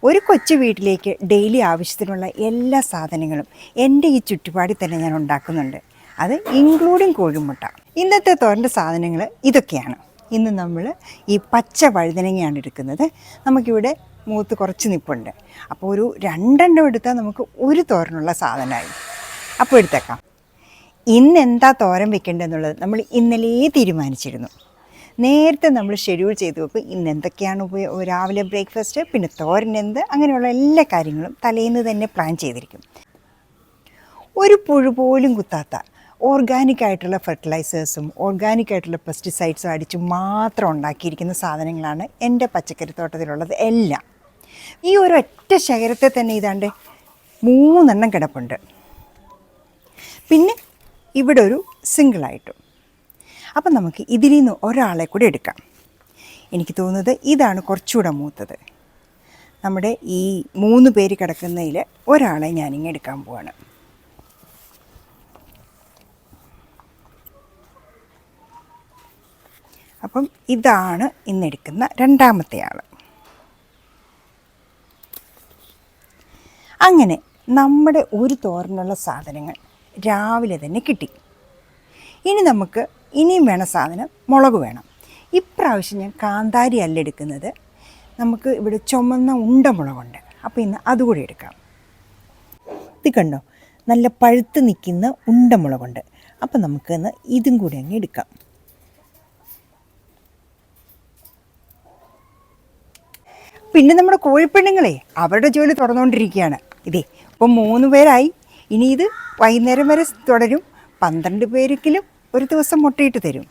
ഒരു കൊച്ചു വീട്ടിലേക്ക് ഡെയിലി ആവശ്യത്തിനുള്ള എല്ലാ സാധനങ്ങളും എൻ്റെ ഈ ചുറ്റുപാടിൽ തന്നെ ഞാൻ ഉണ്ടാക്കുന്നുണ്ട്. അത് ഇൻക്ലൂഡിങ് കോഴിമുട്ട. ഇന്നത്തെ തോരൻ്റെ സാധനങ്ങൾ ഇതൊക്കെയാണ്. ഇന്ന് നമ്മൾ ഈ പച്ച വഴുതനങ്ങയാണ് എടുക്കുന്നത്. നമുക്കിവിടെ മൂത്ത് കുറച്ച് നിൽപ്പുണ്ട്. അപ്പോൾ ഒരു 2 എടുത്താൽ നമുക്ക് ഒരു തോരനുള്ള സാധനമായി. അപ്പോൾ എടുത്തേക്കാം. ഇന്ന് എന്താ തോരൻ വെക്കേണ്ടതെന്നുള്ളത് നമ്മൾ ഇന്നലെ തീരുമാനിച്ചിരുന്നു. നേരത്തെ നമ്മൾ ഷെഡ്യൂൾ ചെയ്ത് വെക്കും. ഇന്ന് എന്തൊക്കെയാണ് രാവിലെ ബ്രേക്ക്ഫാസ്റ്റ്, പിന്നെ തോരൻ എന്ത്, അങ്ങനെയുള്ള എല്ലാ കാര്യങ്ങളും തലേന്ന് തന്നെ പ്ലാൻ ചെയ്തിരിക്കും. ഒരു പുഴു പോലും കുത്താത്ത ഓർഗാനിക് ആയിട്ടുള്ള ഫെർട്ടിലൈസേഴ്സും ഓർഗാനിക് ആയിട്ടുള്ള പെസ്റ്റിസൈഡ്സും അടിച്ച് മാത്രം ഉണ്ടാക്കിയിരിക്കുന്ന സാധനങ്ങളാണ് എൻ്റെ പച്ചക്കറിത്തോട്ടത്തിലുള്ളത് എല്ലാം. ഈ ഒരൊറ്റ ശേഖരത്തെ തന്നെ ഇതാണ്ട് 3 കിടപ്പുണ്ട്. പിന്നെ ഇവിടെ ഒരു സിംഗിളായിട്ടും. അപ്പം നമുക്ക് ഇതിൽ നിന്ന് ഒരാളെ കൂടി എടുക്കാം. എനിക്ക് തോന്നുന്നത് ഇതാണ് കുറച്ചുകൂടെ മൂത്തത്. നമ്മുടെ ഈ 3 പേര് കിടക്കുന്നതിൽ ഒരാളെ ഞാനിങ്ങനെ എടുക്കാൻ പോവാണ്. അപ്പം ഇതാണ് ഇന്നെടുക്കുന്ന 2ാമത്തെ ആൾ. അങ്ങനെ നമ്മുടെ ഒരു തോരനുള്ള സാധനങ്ങൾ രാവിലെ തന്നെ കിട്ടി. ഇനി നമുക്ക് ഇനിയും വേണം സാധനം, മുളക് വേണം. ഇപ്രാവശ്യം ഞാൻ കാന്താരി അല്ല എടുക്കുന്നത്. നമുക്ക് ഇവിടെ ചുമന്ന ഉണ്ടമുളകുണ്ട്. അപ്പോൾ ഇന്ന് അതുകൂടി എടുക്കാം. ഇത് കണ്ടോ, നല്ല പഴുത്ത് നിൽക്കുന്ന ഉണ്ടമുളകുണ്ട്. അപ്പം നമുക്കിന്ന് ഇതും കൂടി അങ്ങ് എടുക്കാം. പിന്നെ നമ്മുടെ കോഴിപ്പെണ്ണുങ്ങളെ അവരുടെ ജോലി തുടർന്നുകൊണ്ടിരിക്കുകയാണ്. ഇതേ ഇപ്പം 3 പേരായി. ഇനി ഇത് വൈകുന്നേരം വരെ തുടരും. 12 പേരെങ്കിലും ഒരു ദിവസം മുട്ടയിട്ട് തരും.